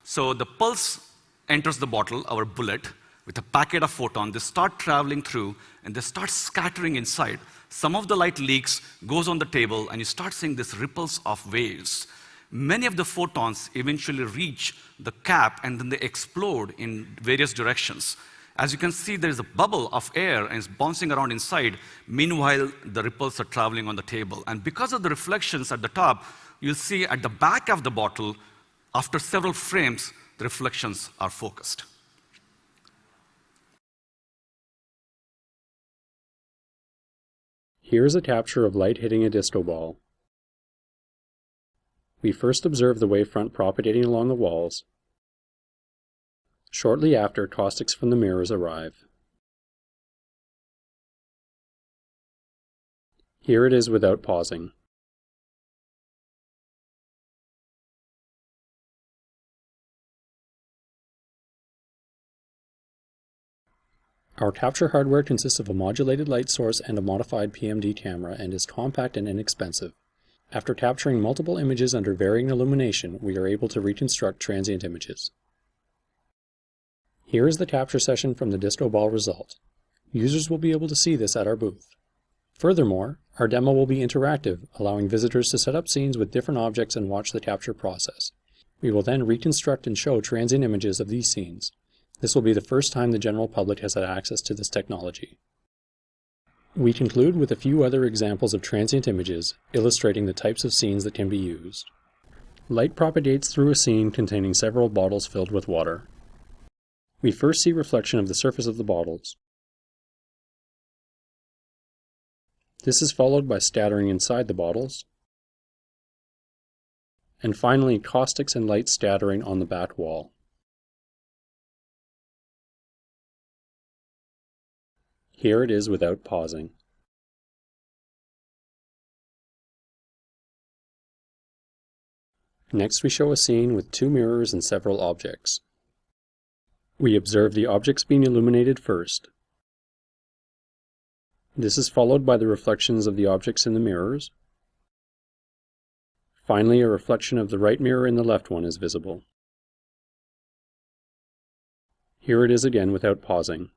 So the pulse enters the bottle, our bullet, with a packet of photons. They start traveling through, and they start scattering inside. Some of the light leaks, goes on the table, and you start seeing these ripples of waves. Many of the photons eventually reach the cap, and then they explode in various directions. As you can see, there is a bubble of air, and it's bouncing around inside. Meanwhile, the ripples are traveling on the table. And because of the reflections at the top, you'll see at the back of the bottle, after several frames, the reflections are focused. Here is a capture of light hitting a disco ball. We first observe the wavefront propagating along the walls. Shortly after, caustics from the mirrors arrive. Here it is without pausing. Our capture hardware consists of a modulated light source and a modified PMD camera and is compact and inexpensive. After capturing multiple images under varying illumination, we are able to reconstruct transient images. Here is the capture session from the disco ball result. Users will be able to see this at our booth. Furthermore, our demo will be interactive, allowing visitors to set up scenes with different objects and watch the capture process. We will then reconstruct and show transient images of these scenes. This will be the first time the general public has had access to this technology. We conclude with a few other examples of transient images, illustrating the types of scenes that can be used. Light propagates through a scene containing several bottles filled with water. We first see reflection of the surface of the bottles. This is followed by scattering inside the bottles. And finally, caustics and light scattering on the back wall. Here it is without pausing. Next we show a scene with two mirrors and several objects. We observe the objects being illuminated first. This is followed by the reflections of the objects in the mirrors. Finally, a reflection of the right mirror in the left one is visible. Here it is again without pausing.